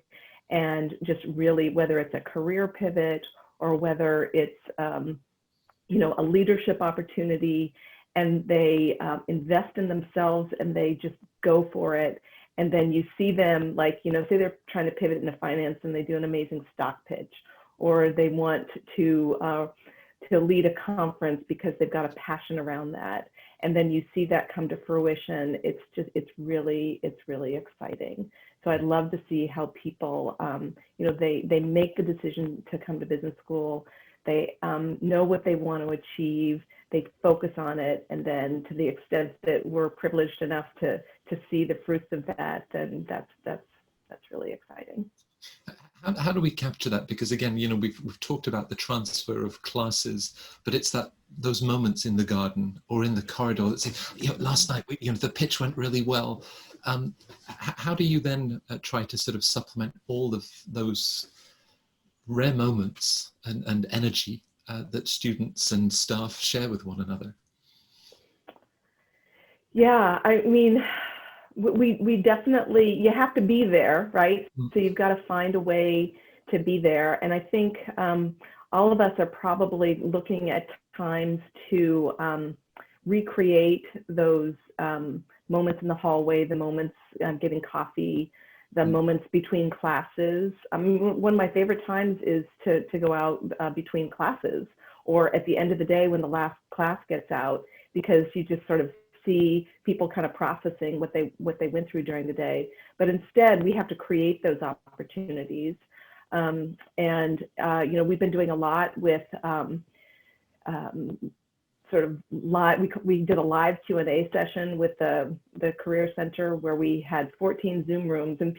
and just really, whether it's a career pivot or whether it's a leadership opportunity, and they invest in themselves and they just go for it. And then you see them, like, say they're trying to pivot into finance and they do an amazing stock pitch, or they want to lead a conference because they've got a passion around that. And then you see that come to fruition. It's really exciting. So I'd love to see how people, they make the decision to come to business school. They know what they want to achieve. They focus on it, and then to the extent that we're privileged enough to see the fruits of that, then that's really exciting. How do we capture that? Because again, we've talked about the transfer of classes, but it's those moments in the garden or in the corridor that say, last night the pitch went really well. How do you then try to sort of supplement all of those rare moments and energy that students and staff share with one another? Yeah, I mean, we definitely, you have to be there, right? So you've got to find a way to be there. And I think all of us are probably looking at times to recreate those moments in the hallway, the moments getting coffee, the moments between classes. I mean, one of my favorite times is to go out between classes, or at the end of the day when the last class gets out, because you just sort of see people kind of processing what they went through during the day. But instead, we have to create those opportunities. You know, we've been doing a lot with sort of live, we did a live Q&A session with the Career Center where we had 14 Zoom rooms and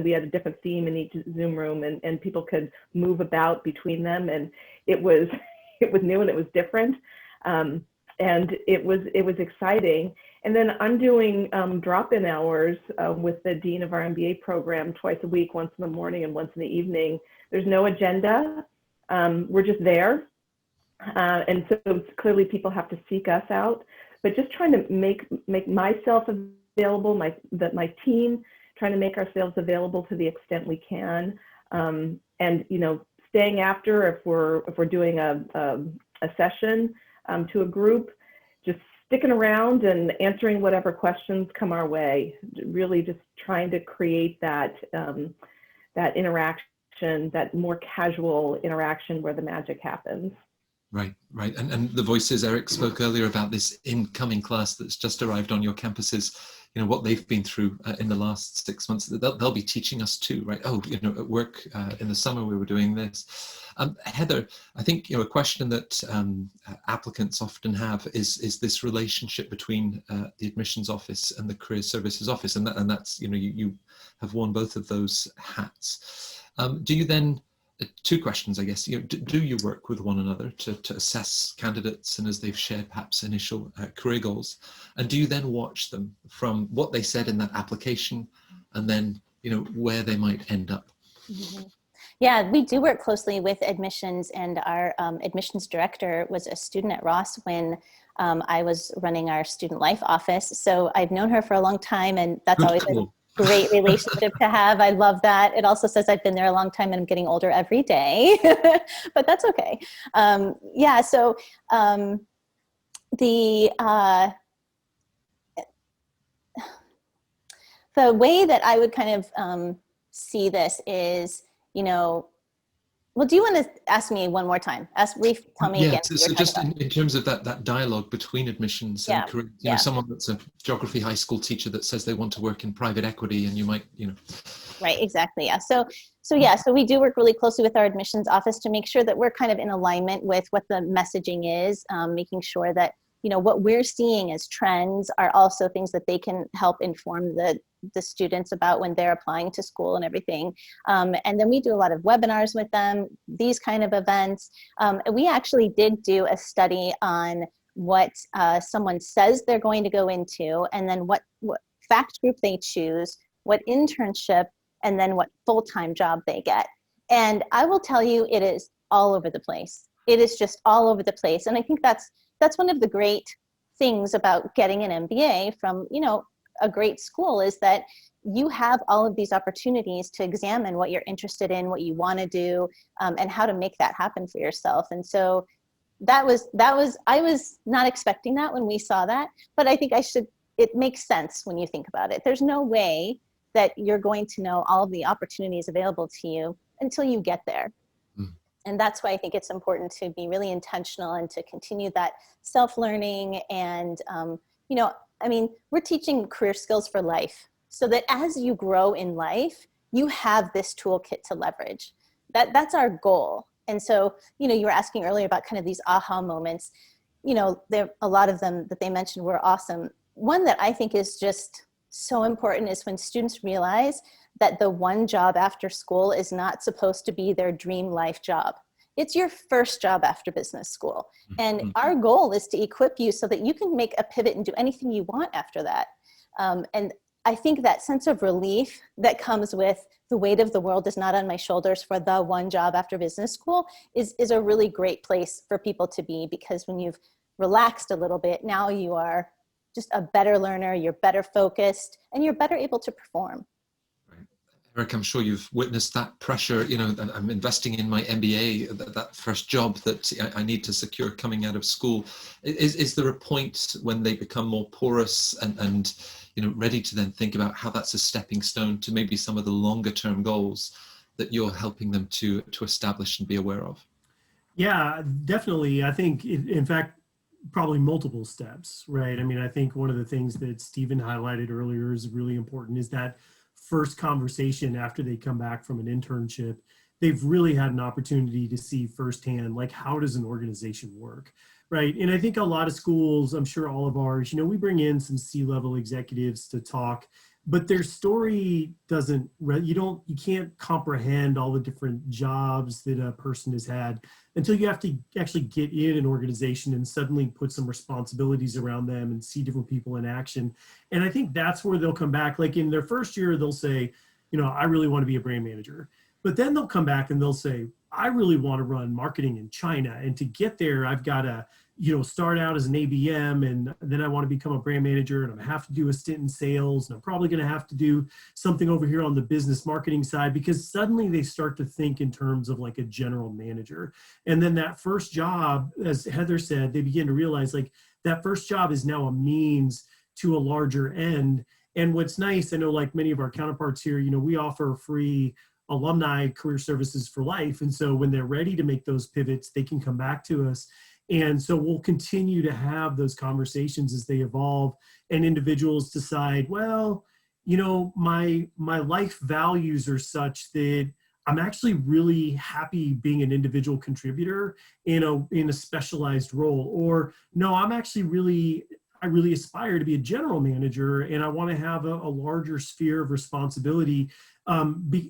we had a different theme in each Zoom room, and people could move about between them. And it was new and it was different. And it was exciting. And then I'm doing drop-in hours with the dean of our MBA program twice a week, once in the morning and once in the evening. There's no agenda. We're just there. And so clearly people have to seek us out, but just trying to make myself available, my team, trying to make ourselves available to the extent we can. And, you know, staying after if we're doing a session to a group, just sticking around and answering whatever questions come our way, really just trying to create that interaction, that more casual interaction where the magic happens. Right. And the voices, Eric spoke earlier about this incoming class that's just arrived on your campuses, you know, what they've been through in the last 6 months, they'll be teaching us too, right? Oh, you know, at work in the summer we were doing this. Heather, I think, you know, a question that applicants often have is this relationship between the admissions office and the career services office, and that's, you know, you have worn both of those hats. Do you then, two questions, I guess, you know, do you work with one another to assess candidates and as they've shared perhaps initial career goals, and do you then watch them from what they said in that application and then, you know, where they might end up? Mm-hmm. Yeah, we do work closely with admissions, and our admissions director was a student at Ross when I was running our student life office. So I've known her for a long time, and that's always a great relationship to have. I love that. It also says I've been there a long time and I'm getting older every day, but that's okay. Yeah, so the way that I would kind of see this is, you know, well, do you want to ask me one more time? Tell me again. So just in terms of that dialogue between admissions and career, you know, someone that's a geography high school teacher that says they want to work in private equity, and you might, you know. Right, exactly, yeah. So we do work really closely with our admissions office to make sure that we're kind of in alignment with what the messaging is, making sure that, you know, what we're seeing as trends are also things that they can help inform the students about when they're applying to school and everything. And then we do a lot of webinars with them, these kind of events. We actually did do a study on what someone says they're going to go into, and then what fact group they choose, what internship, and then what full-time job they get. And I will tell you, it is all over the place. It is just all over the place. And I think that's one of the great things about getting an MBA from, you know, a great school, is that you have all of these opportunities to examine what you're interested in, what you want to do, and how to make that happen for yourself. And so I was not expecting that when we saw that, but I think it makes sense when you think about it. There's no way that you're going to know all of the opportunities available to you until you get there. And that's why I think it's important to be really intentional and to continue that self-learning. And, you know, I mean, we're teaching career skills for life, so that as you grow in life, you have this toolkit to leverage. That's our goal. And so, you know, you were asking earlier about kind of these aha moments. You know, a lot of them that they mentioned were awesome. One that I think is just so important is when students realize that the one job after school is not supposed to be their dream life job. It's your first job after business school. And our goal is to equip you so that you can make a pivot and do anything you want after that. And I think that sense of relief that comes with the weight of the world is not on my shoulders for the one job after business school is a really great place for people to be, because when you've relaxed a little bit, now you are just a better learner, you're better focused, and you're better able to perform. Eric, I'm sure you've witnessed that pressure. You know, I'm investing in my MBA, that first job that I need to secure coming out of school. Is there a point when they become more porous and you know, ready to then think about how that's a stepping stone to maybe some of the longer term goals that you're helping them to establish and be aware of? Yeah, definitely. I think, in fact, probably multiple steps, right? I mean, I think one of the things that Stephen highlighted earlier is really important, is that first conversation after they come back from an internship. They've really had an opportunity to see firsthand, like, how does an organization work, right? And I think a lot of schools, I'm sure all of ours, you know, we bring in some C-level executives to talk, but their story doesn't, you can't comprehend all the different jobs that a person has had until you have to actually get in an organization and suddenly put some responsibilities around them and see different people in action. And I think that's where they'll come back. Like in their first year, they'll say, you know, I really want to be a brand manager. But then they'll come back and they'll say, I really want to run marketing in China. And to get there, I've got to, you know, start out as an ABM, and then I want to become a brand manager, and I'm going to have to do a stint in sales, and I'm probably going to have to do something over here on the business marketing side, because suddenly they start to think in terms of like a general manager. And then that first job, as Heather said, they begin to realize like that first job is now a means to a larger end. And what's nice, I know like many of our counterparts here, you know, we offer free alumni career services for life. And so when they're ready to make those pivots, they can come back to us. And so we'll continue to have those conversations as they evolve, and individuals decide, well, you know, my life values are such that I'm actually really happy being an individual contributor in a specialized role. Or no, I really aspire to be a general manager, and I want to have a larger sphere of responsibility,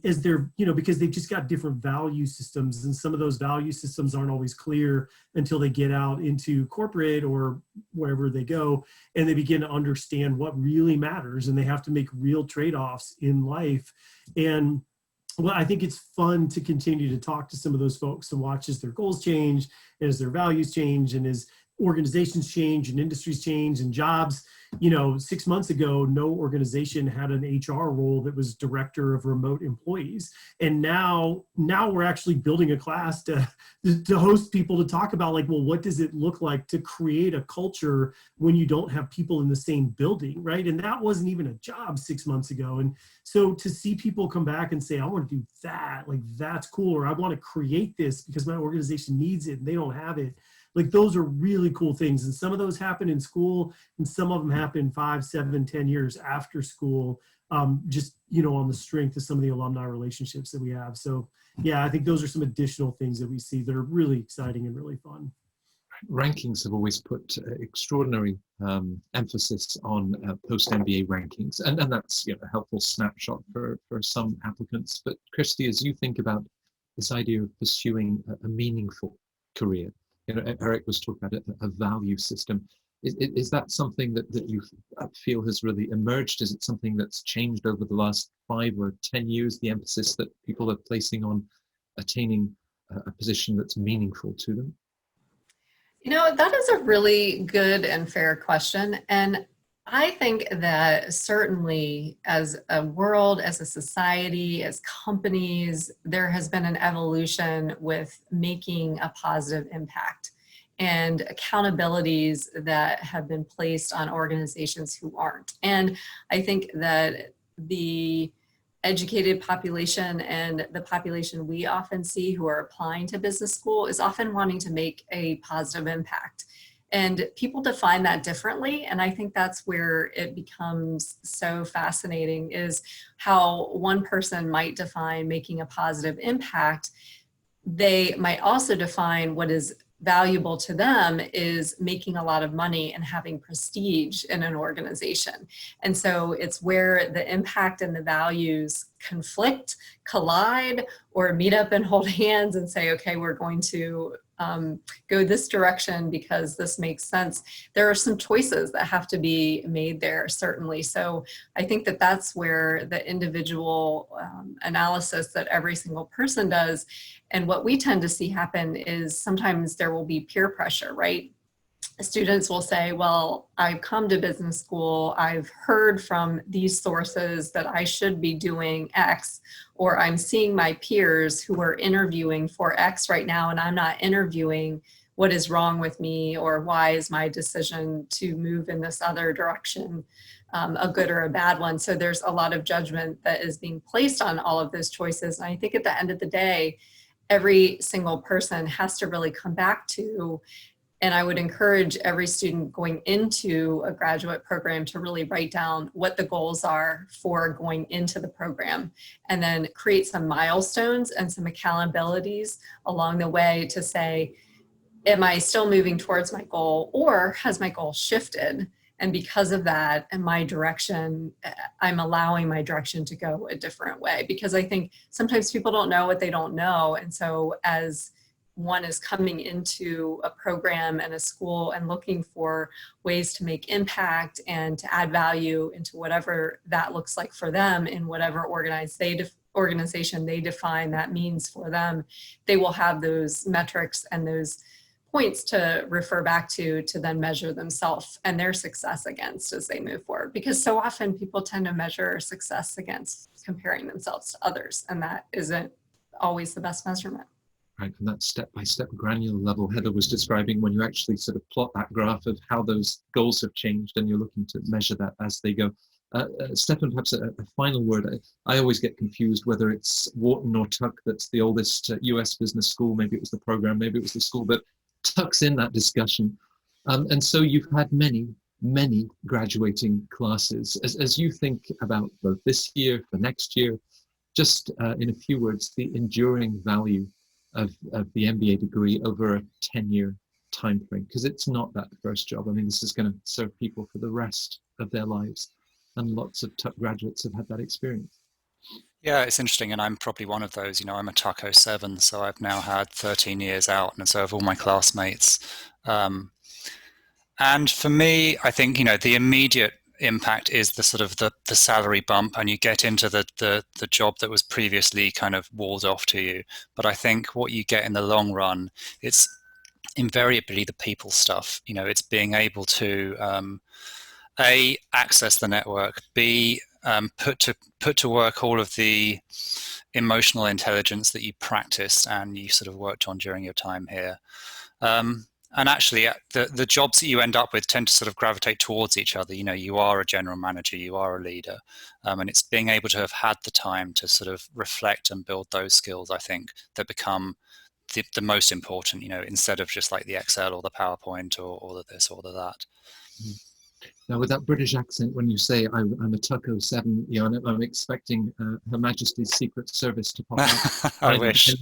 as they're, you know, because they've just got different value systems, and some of those value systems aren't always clear until they get out into corporate or wherever they go, and they begin to understand what really matters, and they have to make real trade-offs in life. And well, I think it's fun to continue to talk to some of those folks and watch as their goals change, and as their values change, and as organizations change and industries change and jobs. You know, 6 months ago, no organization had an HR role that was director of remote employees. And now we're actually building a class to host people to talk about like, well, what does it look like to create a culture when you don't have people in the same building, right? And that wasn't even a job 6 months ago. And so to see people come back and say, I want to do that, like, that's cool, or I want to create this because my organization needs it and they don't have it. Like, those are really cool things. And some of those happen in school, and some of them happen 5, 7, 10 years after school, just, you know, on the strength of some of the alumni relationships that we have. So yeah, I think those are some additional things that we see that are really exciting and really fun. Rankings have always put extraordinary emphasis on post-MBA rankings, and that's, you know, a helpful snapshot for some applicants. But Christy, as you think about this idea of pursuing a meaningful career, you know, Eric was talking about a value system. Is that something that you feel has really emerged? Is it something that's changed over the last 5 or 10 years, the emphasis that people are placing on attaining a position that's meaningful to them? You know, that is a really good and fair question. And I think that certainly as a world, as a society, as companies, there has been an evolution with making a positive impact and accountabilities that have been placed on organizations who aren't. And I think that the educated population and the population we often see who are applying to business school is often wanting to make a positive impact. And people define that differently. And I think that's where it becomes so fascinating, is how one person might define making a positive impact. They might also define what is valuable to them is making a lot of money and having prestige in an organization. And so it's where the impact and the values conflict, collide, or meet up and hold hands and say, okay, we're going to go this direction because this makes sense. There are some choices that have to be made there, certainly. So I think that that's where the individual analysis that every single person does, and what we tend to see happen is sometimes there will be peer pressure, right? Students will say, well, I've come to business school, I've heard from these sources that I should be doing X, or I'm seeing my peers who are interviewing for X right now, and I'm not interviewing. What is wrong with me, or why is my decision to move in this other direction a good or a bad one? So there's a lot of judgment that is being placed on all of those choices. And I think at the end of the day, every single person has to really come back to, and I would encourage every student going into a graduate program to really write down what the goals are for going into the program, and then create some milestones and some accountabilities along the way to say, am I still moving towards my goal, or has my goal shifted? And because of that, and my direction, I'm allowing my direction to go a different way, because I think sometimes people don't know what they don't know. And so as one is coming into a program and a school and looking for ways to make impact and to add value into whatever that looks like for them in whatever organization they define that means for them, they will have those metrics and those points to refer back to then measure themselves and their success against as they move forward. Because so often people tend to measure success against comparing themselves to others, and that isn't always the best measurement. Right, and that step-by-step granular level Heather was describing, when you actually sort of plot that graph of how those goals have changed and you're looking to measure that as they go. Stefan, perhaps a final word. I always get confused whether it's Wharton or Tuck that's the oldest US business school. Maybe it was the program, maybe it was the school, but Tuck's in that discussion. And so you've had many graduating classes. As you think about both this year, for next year, just in a few words, the enduring value of the MBA degree over a 10-year time frame, because it's not that first job. I mean, this is going to serve people for the rest of their lives, and lots of Tuck graduates have had that experience. Yeah, it's interesting, and I'm probably one of those. You know, I'm a Tuck 07, so I've now had 13 years out, and so have all my classmates. And for me, I think, you know, the immediate impact is the sort of the salary bump, and you get into the job that was previously kind of walled off to you. But I think what you get in the long run, it's invariably the people stuff. You know, it's being able to A, access the network, B, put to work all of the emotional intelligence that you practiced and you sort of worked on during your time here. And actually, the jobs that you end up with tend to sort of gravitate towards each other. You know, you are a general manager, you are a leader, and it's being able to have had the time to sort of reflect and build those skills, I think, that become the most important, you know, instead of just like the Excel or the PowerPoint or the this or the that. Now, with that British accent, when you say I'm a Tuck 07, you know, I'm expecting Her Majesty's Secret Service to pop up. I wish.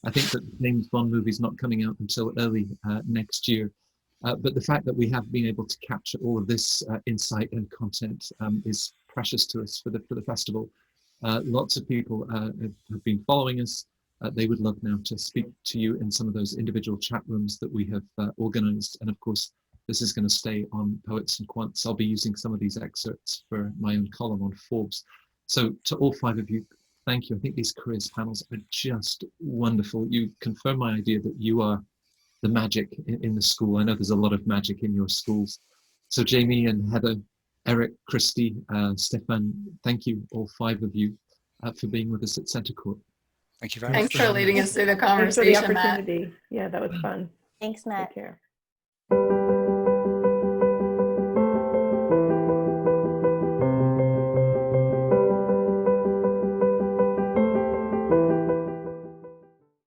I think that the James Bond movie's not coming out until early next year. But the fact that we have been able to capture all of this insight and content is precious to us for the festival. Lots of people have been following us. They would love now to speak to you in some of those individual chat rooms that we have organized. And of course, this is going to stay on Poets and Quants. I'll be using some of these excerpts for my own column on Forbes. So to all five of you, thank you. I think these careers panels are just wonderful. You confirm my idea that you are the magic in the school. I know there's a lot of magic in your schools. So Jamie and Heather, Eric, Christy, Stefan, thank you, all five of you, for being with us at Center Court. Thank you very much. Thanks for leading us through the conversation, Thanks for the opportunity. Matt. Yeah, that was fun. Thanks, Matt. Take care.